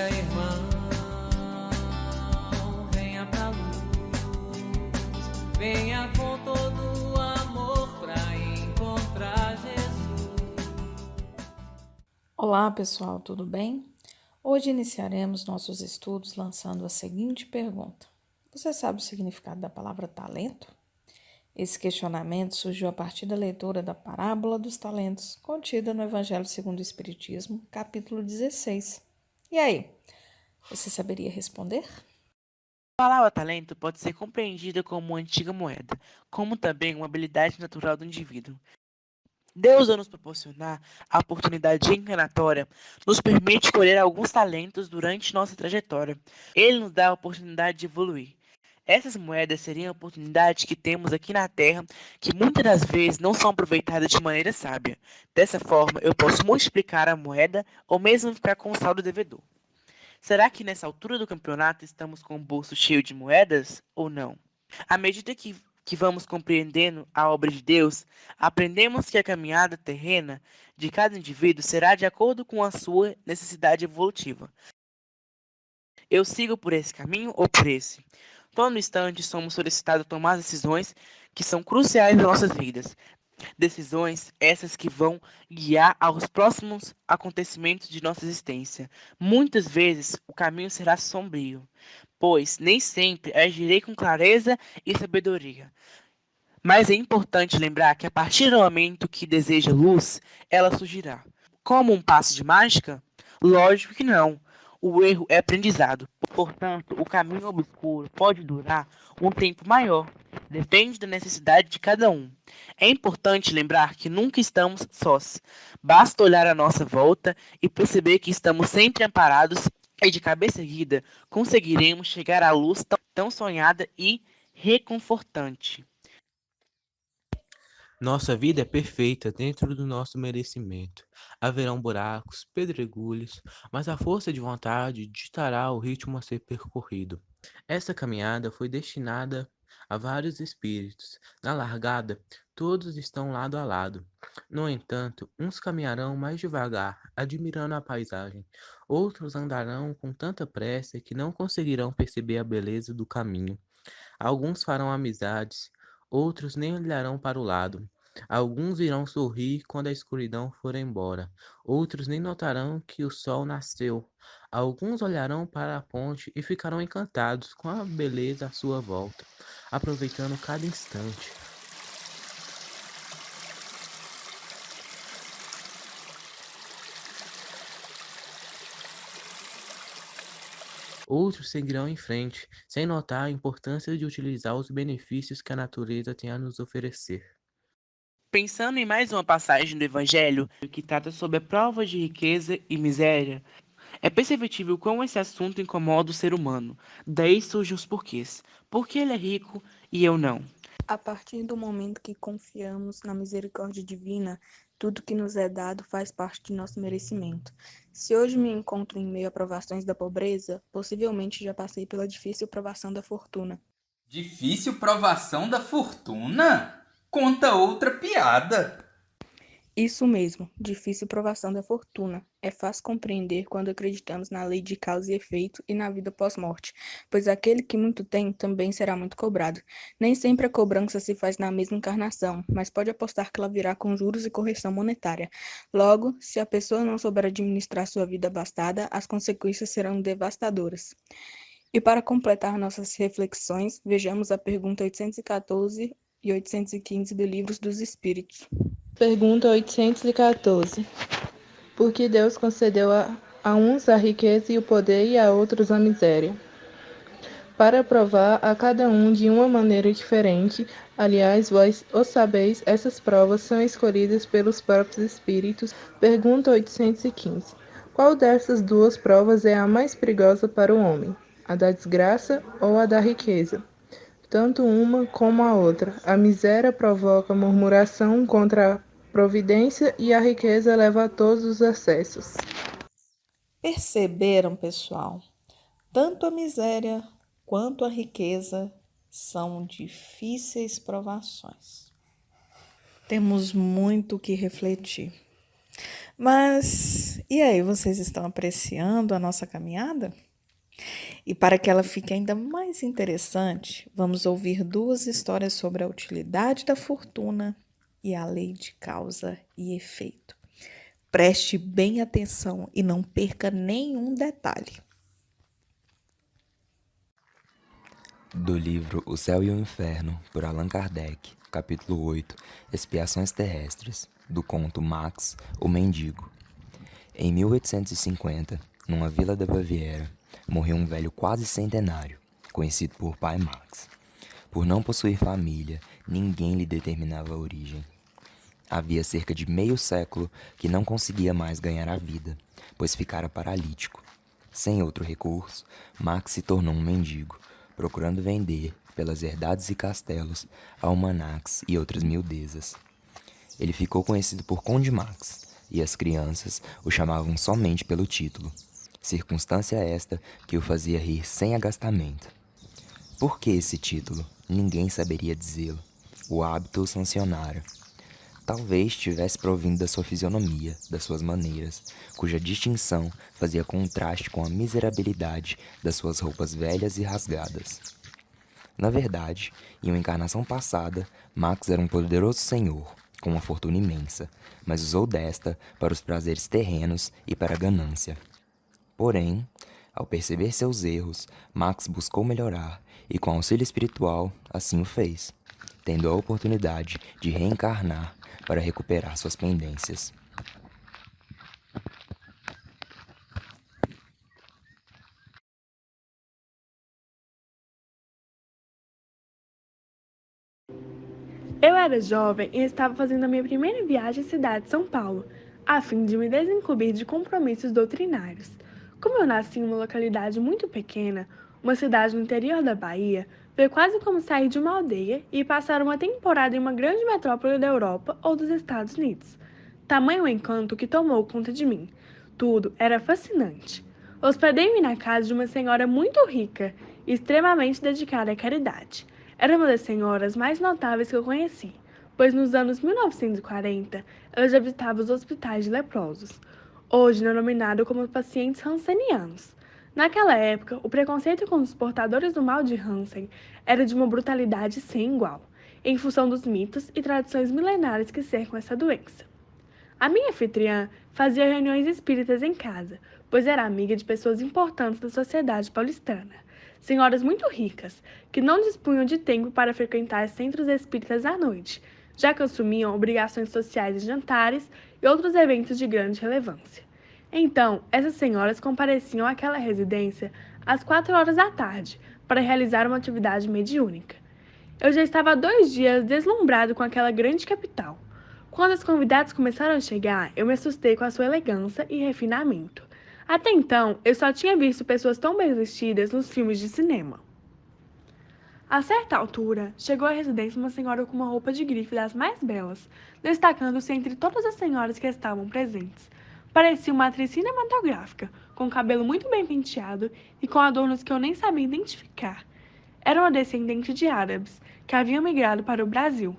Venha, irmão, venha pra luz. Venha com todo o amor pra encontrar Jesus. Olá, pessoal, tudo bem? Hoje iniciaremos nossos estudos lançando a seguinte pergunta: você sabe o significado da palavra talento? Esse questionamento surgiu a partir da leitura da parábola dos talentos, contida no Evangelho segundo o Espiritismo, capítulo 16. E aí, você saberia responder? A palavra talento pode ser compreendida como uma antiga moeda, como também uma habilidade natural do indivíduo. Deus, ao nos proporcionar a oportunidade reencarnatória, nos permite colher alguns talentos durante nossa trajetória. Ele nos dá a oportunidade de evoluir. Essas moedas seriam a oportunidade que temos aqui na Terra, que muitas das vezes não são aproveitadas de maneira sábia. Dessa forma, eu posso multiplicar a moeda ou mesmo ficar com o saldo devedor. Será que nessa altura do campeonato estamos com o bolso cheio de moedas ou não? À medida que vamos compreendendo a obra de Deus, aprendemos que a caminhada terrena de cada indivíduo será de acordo com a sua necessidade evolutiva. Eu sigo por esse caminho ou por esse? Todo instante somos solicitados a tomar decisões que são cruciais nas nossas vidas. Decisões essas que vão guiar aos próximos acontecimentos de nossa existência. Muitas vezes o caminho será sombrio, pois nem sempre agirei com clareza e sabedoria. Mas é importante lembrar que a partir do momento que deseja luz, ela surgirá. Como um passe de mágica? Lógico que não. O erro é aprendizado. Portanto, o caminho obscuro pode durar um tempo maior. Depende da necessidade de cada um. É importante lembrar que nunca estamos sós. Basta olhar à nossa volta e perceber que estamos sempre amparados e de cabeça erguida conseguiremos chegar à luz tão sonhada e reconfortante. Nossa vida é perfeita dentro do nosso merecimento. Haverão buracos, pedregulhos, mas a força de vontade ditará o ritmo a ser percorrido. Essa caminhada foi destinada a vários espíritos. Na largada, todos estão lado a lado. No entanto, uns caminharão mais devagar, admirando a paisagem. Outros andarão com tanta pressa que não conseguirão perceber a beleza do caminho. Alguns farão amizades, outros nem olharão para o lado. Alguns irão sorrir quando a escuridão for embora, outros nem notarão que o sol nasceu. Alguns olharão para a ponte e ficarão encantados com a beleza à sua volta, aproveitando cada instante. Outros seguirão em frente, sem notar a importância de utilizar os benefícios que a natureza tem a nos oferecer. Pensando em mais uma passagem do Evangelho que trata sobre a prova de riqueza e miséria, é perceptível como esse assunto incomoda o ser humano. Daí surgem os porquês. Por que ele é rico e eu não? A partir do momento que confiamos na misericórdia divina, tudo que nos é dado faz parte de nosso merecimento. Se hoje me encontro em meio a provações da pobreza, possivelmente já passei pela difícil provação da fortuna. Difícil provação da fortuna? Conta outra piada. Isso mesmo, difícil provação da fortuna. É fácil compreender quando acreditamos na lei de causa e efeito e na vida pós-morte, pois aquele que muito tem também será muito cobrado. Nem sempre a cobrança se faz na mesma encarnação, mas pode apostar que ela virá com juros e correção monetária. Logo, se a pessoa não souber administrar sua vida abastada, as consequências serão devastadoras. E para completar nossas reflexões, vejamos a pergunta 814 e 815 do Livro dos Espíritos. Pergunta 814. Por que Deus concedeu a uns a riqueza e o poder e a outros a miséria? Para provar a cada um de uma maneira diferente, aliás, vós o sabeis, essas provas são escolhidas pelos próprios espíritos. Pergunta 815. Qual dessas duas provas é a mais perigosa para o homem? A da desgraça ou a da riqueza? Tanto uma como a outra. A miséria provoca murmuração contra a providência e a riqueza leva a todos os excessos. Perceberam, pessoal? Tanto a miséria quanto a riqueza são difíceis provações. Temos muito o que refletir. Mas E aí, vocês estão apreciando a nossa caminhada? E para que ela fique ainda mais interessante, vamos ouvir duas histórias sobre a utilidade da fortuna e a lei de causa e efeito. Preste bem atenção e não perca nenhum detalhe. Do livro O Céu e o Inferno, por Allan Kardec, capítulo 8, Expiações Terrestres, do conto Max, o Mendigo. Em 1850, numa vila da Baviera, morreu um velho quase centenário, conhecido por Pai Max. Por não possuir família, ninguém lhe determinava a origem. Havia cerca de meio século que não conseguia mais ganhar a vida, pois ficara paralítico. Sem outro recurso, Max se tornou um mendigo, procurando vender, pelas herdades e castelos, almanacs e outras miudezas. Ele ficou conhecido por Conde Max, e as crianças o chamavam somente pelo título, circunstância esta que o fazia rir sem agastamento. Por que esse título? Ninguém saberia dizê-lo. O hábito o sancionara. Talvez tivesse provindo da sua fisionomia, das suas maneiras, cuja distinção fazia contraste com a miserabilidade das suas roupas velhas e rasgadas. Na verdade, em uma encarnação passada, Max era um poderoso senhor, com uma fortuna imensa, mas usou desta para os prazeres terrenos e para a ganância. Porém, ao perceber seus erros, Max buscou melhorar e, com auxílio espiritual, assim o fez, tendo a oportunidade de reencarnar para recuperar suas pendências. Eu era jovem e estava fazendo a minha primeira viagem à cidade de São Paulo, a fim de me desincumbir de compromissos doutrinários. Como eu nasci em uma localidade muito pequena, uma cidade no interior da Bahia, foi quase como sair de uma aldeia e passar uma temporada em uma grande metrópole da Europa ou dos Estados Unidos. Tamanho o encanto que tomou conta de mim. Tudo era fascinante. Hospedei-me na casa de uma senhora muito rica e extremamente dedicada à caridade. Era uma das senhoras mais notáveis que eu conheci, pois nos anos 1940 ela já visitava os hospitais de leprosos, hoje denominado como pacientes hansenianos. Naquela época, o preconceito com os portadores do mal de Hansen era de uma brutalidade sem igual, em função dos mitos e tradições milenares que cercam essa doença. A minha anfitriã fazia reuniões espíritas em casa, pois era amiga de pessoas importantes da sociedade paulistana. Senhoras muito ricas, que não dispunham de tempo para frequentar centros espíritas à noite, já que assumiam obrigações sociais de jantares e outros eventos de grande relevância. Então, essas senhoras compareciam àquela residência às 4 horas da tarde, para realizar uma atividade mediúnica. Eu já estava há 2 dias deslumbrado com aquela grande capital. Quando as convidadas começaram a chegar, eu me assustei com a sua elegância e refinamento. Até então, eu só tinha visto pessoas tão bem vestidas nos filmes de cinema. A certa altura, chegou à residência uma senhora com uma roupa de grife das mais belas, destacando-se entre todas as senhoras que estavam presentes. Parecia uma atriz cinematográfica, com cabelo muito bem penteado e com adornos que eu nem sabia identificar. Era uma descendente de árabes, que haviam migrado para o Brasil.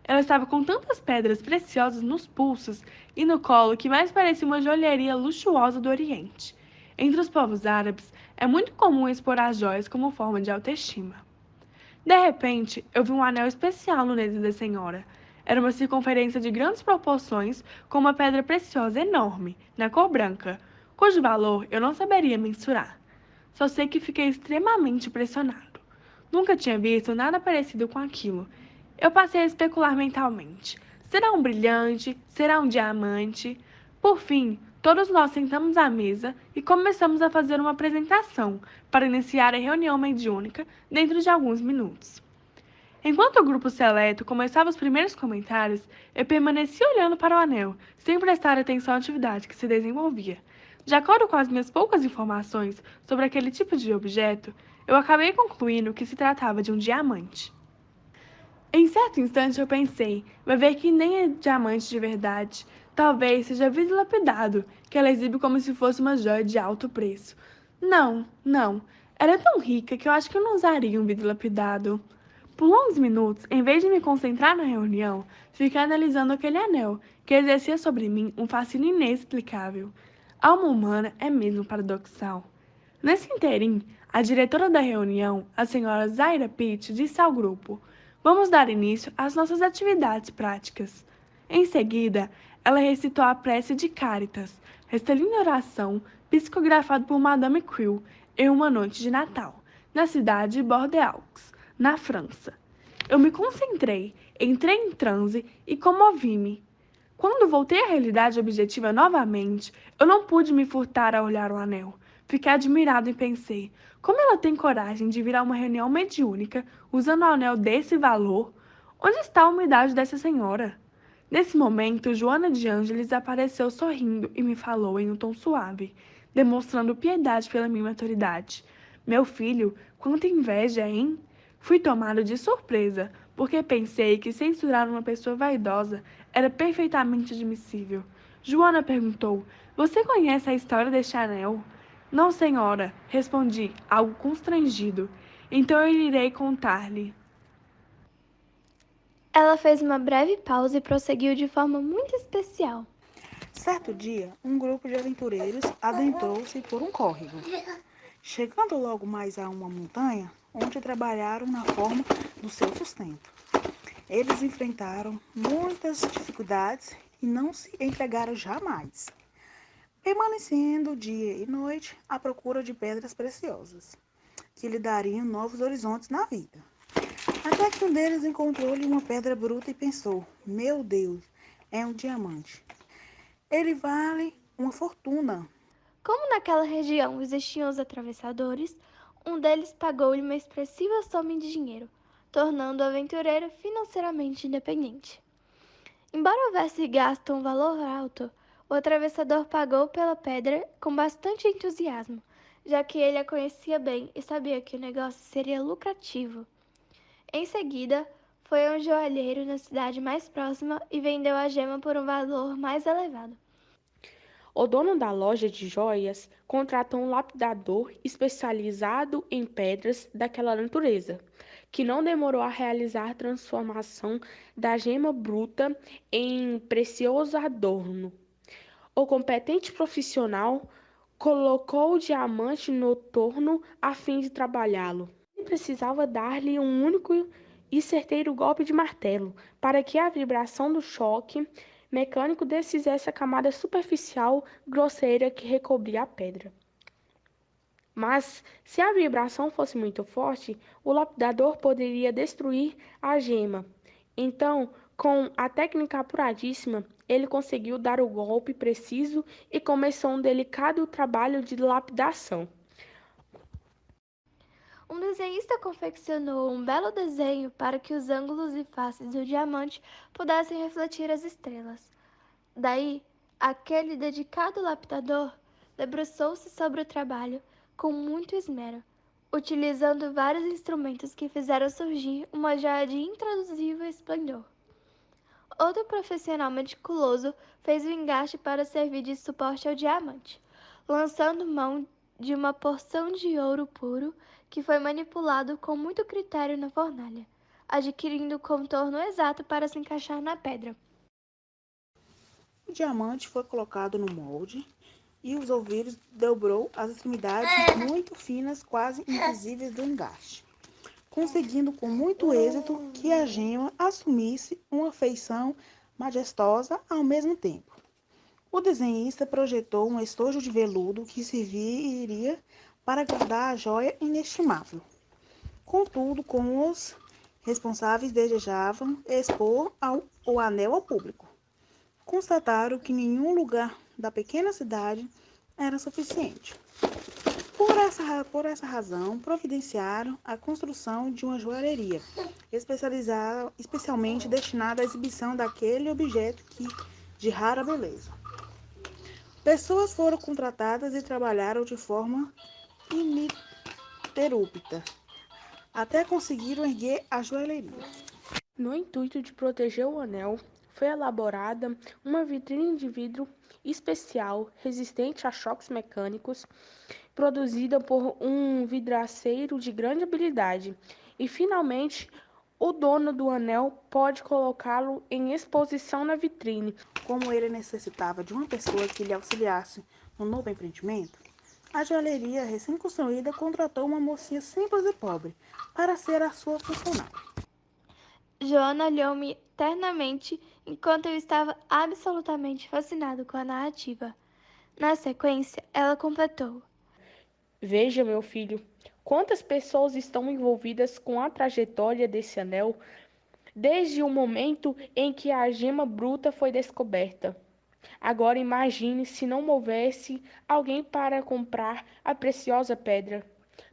Ela estava com tantas pedras preciosas nos pulsos e no colo que mais parecia uma joalheria luxuosa do Oriente. Entre os povos árabes, é muito comum expor as joias como forma de autoestima. De repente, eu vi um anel especial no dedo da senhora. Era uma circunferência de grandes proporções com uma pedra preciosa enorme, na cor branca, cujo valor eu não saberia mensurar. Só sei que fiquei extremamente impressionado. Nunca tinha visto nada parecido com aquilo. Eu passei a especular mentalmente. Será um brilhante? Será um diamante? Por fim, todos nós sentamos à mesa e começamos a fazer uma apresentação para iniciar a reunião mediúnica dentro de alguns minutos. Enquanto o grupo seleto começava os primeiros comentários, eu permaneci olhando para o anel, sem prestar atenção à atividade que se desenvolvia. De acordo com as minhas poucas informações sobre aquele tipo de objeto, eu acabei concluindo que se tratava de um diamante. Em certo instante eu pensei, vai ver que nem é diamante de verdade. Talvez seja vidro lapidado, que ela exibe como se fosse uma joia de alto preço. Não. Ela é tão rica que eu acho que eu não usaria um vidro lapidado. Por longos minutos, em vez de me concentrar na reunião, fiquei analisando aquele anel, que exercia sobre mim um fascínio inexplicável. A alma humana é mesmo paradoxal. Nesse interim, a diretora da reunião, a senhora Zaira Pitt, disse ao grupo: "Vamos dar início às nossas atividades práticas." Em seguida, ela recitou a prece de Caritas, restellindo a oração psicografada por Madame Crew em uma noite de Natal, na cidade de Bordeaux, na França. Eu me concentrei, entrei em transe e comovi-me. Quando voltei à realidade objetiva novamente, eu não pude me furtar a olhar o anel. Fiquei admirado e pensei: como ela tem coragem de vir a uma reunião mediúnica usando um anel desse valor? Onde está a humildade dessa senhora? Nesse momento, Joana de Ângeles apareceu sorrindo e me falou em um tom suave, demonstrando piedade pela minha maturidade. "Meu filho, quanta inveja, hein?" Fui tomado de surpresa, porque pensei que censurar uma pessoa vaidosa era perfeitamente admissível. Joana perguntou: "Você conhece a história deste anel?" "Não, senhora", respondi, algo constrangido. "Então eu irei contar-lhe." Ela fez uma breve pausa e prosseguiu de forma muito especial. Certo dia, um grupo de aventureiros adentrou-se por um córrego, chegando logo mais a uma montanha, onde trabalharam na forma do seu sustento. Eles enfrentaram muitas dificuldades e não se entregaram jamais, permanecendo dia e noite à procura de pedras preciosas, que lhe dariam novos horizontes na vida. Até que um deles encontrou-lhe uma pedra bruta e pensou: "Meu Deus, é um diamante. Ele vale uma fortuna." Como naquela região existiam os atravessadores, um deles pagou-lhe uma expressiva soma em dinheiro, tornando o aventureiro financeiramente independente. Embora houvesse gasto um valor alto, o atravessador pagou pela pedra com bastante entusiasmo, já que ele a conhecia bem e sabia que o negócio seria lucrativo. Em seguida, foi a um joalheiro na cidade mais próxima e vendeu a gema por um valor mais elevado. O dono da loja de joias contratou um lapidador especializado em pedras daquela natureza, que não demorou a realizar a transformação da gema bruta em precioso adorno. O competente profissional colocou o diamante no torno a fim de trabalhá-lo. Ele precisava dar-lhe um único e certeiro golpe de martelo, para que a vibração do choque mecânico desfizesse a camada superficial grosseira que recobria a pedra. Mas, se a vibração fosse muito forte, o lapidador poderia destruir a gema. Então, com a técnica apuradíssima, ele conseguiu dar o golpe preciso e começou um delicado trabalho de lapidação. Um desenhista confeccionou um belo desenho para que os ângulos e faces do diamante pudessem refletir as estrelas. Daí, aquele dedicado lapidador debruçou-se sobre o trabalho com muito esmero, utilizando vários instrumentos que fizeram surgir uma joia de intraduzível esplendor. Outro profissional meticuloso fez o engaste para servir de suporte ao diamante, lançando mão de uma porção de ouro puro que foi manipulado com muito critério na fornalha, adquirindo o contorno exato para se encaixar na pedra. O diamante foi colocado no molde e os ouvidos dobrou as extremidades muito finas, quase invisíveis do engaste, conseguindo com muito êxito que a gema assumisse uma feição majestosa ao mesmo tempo. O desenhista projetou um estojo de veludo que serviria para guardar a joia inestimável. Contudo, como os responsáveis desejavam expor o anel ao público, constataram que nenhum lugar da pequena cidade era suficiente. Por essa razão, providenciaram a construção de uma joalheria especializada, especialmente destinada à exibição daquele objeto de rara beleza. Pessoas foram contratadas e trabalharam de forma ininterrupta até conseguiram erguer a joalheria. No intuito de proteger o anel, foi elaborada uma vitrine de vidro especial resistente a choques mecânicos, produzida por um vidraceiro de grande habilidade, e finalmente O dono do anel pode colocá-lo em exposição na vitrine. Como ele necessitava de uma pessoa que lhe auxiliasse no novo empreendimento, a joalheria recém-construída contratou uma mocinha simples e pobre para ser a sua funcionária. Joana olhou-me ternamente enquanto eu estava absolutamente fascinado com a narrativa. Na sequência, ela completou: Veja, meu filho, quantas pessoas estão envolvidas com a trajetória desse anel desde o momento em que a gema bruta foi descoberta. Agora imagine se não houvesse alguém para comprar a preciosa pedra.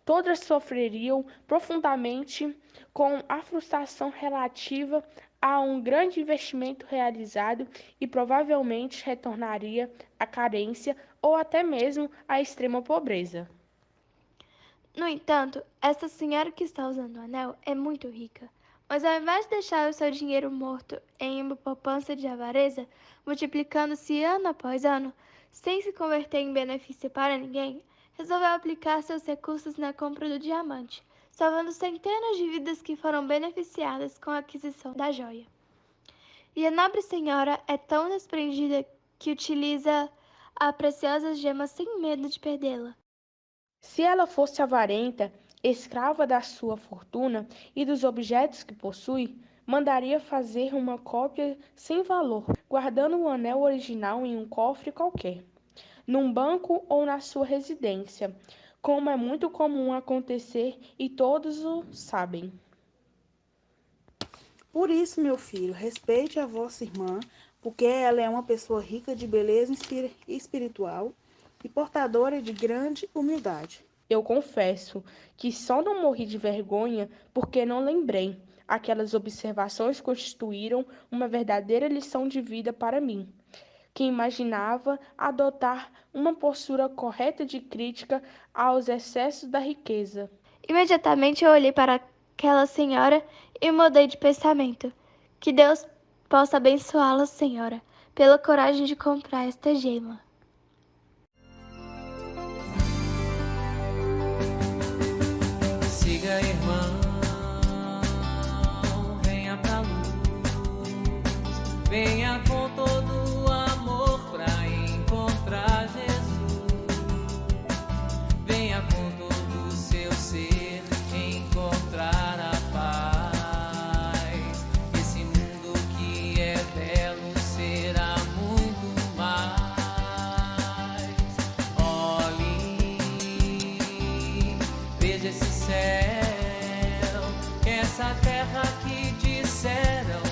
Todas sofreriam profundamente com a frustração relativa a um grande investimento realizado e provavelmente retornaria à carência ou até mesmo à extrema pobreza. No entanto, essa senhora que está usando o anel é muito rica. Mas ao invés de deixar o seu dinheiro morto em uma poupança de avareza, multiplicando-se ano após ano, sem se converter em benefício para ninguém, resolveu aplicar seus recursos na compra do diamante, salvando centenas de vidas que foram beneficiadas com a aquisição da joia. E a nobre senhora é tão desprendida que utiliza a preciosa gema sem medo de perdê-la. Se ela fosse avarenta, escrava da sua fortuna e dos objetos que possui, mandaria fazer uma cópia sem valor, guardando o anel original em um cofre qualquer, num banco ou na sua residência, como é muito comum acontecer e todos o sabem. Por isso, meu filho, respeite a vossa irmã, porque ela é uma pessoa rica de beleza espiritual e portadora de grande humildade. Eu confesso que só não morri de vergonha porque não lembrei. Aquelas observações constituíram uma verdadeira lição de vida para mim, que imaginava adotar uma postura correta de crítica aos excessos da riqueza. Imediatamente eu olhei para aquela senhora e mudei de pensamento. Que Deus possa abençoá-la, senhora, pela coragem de comprar esta gema. Siga, irmão, venha pra luz, venha com todo o amor pra encontrar Jesus, venha com todo o seu ser encontrar a paz. Esse mundo que é belo será muito mais. Olhe, veja esse céu, essa terra que disseram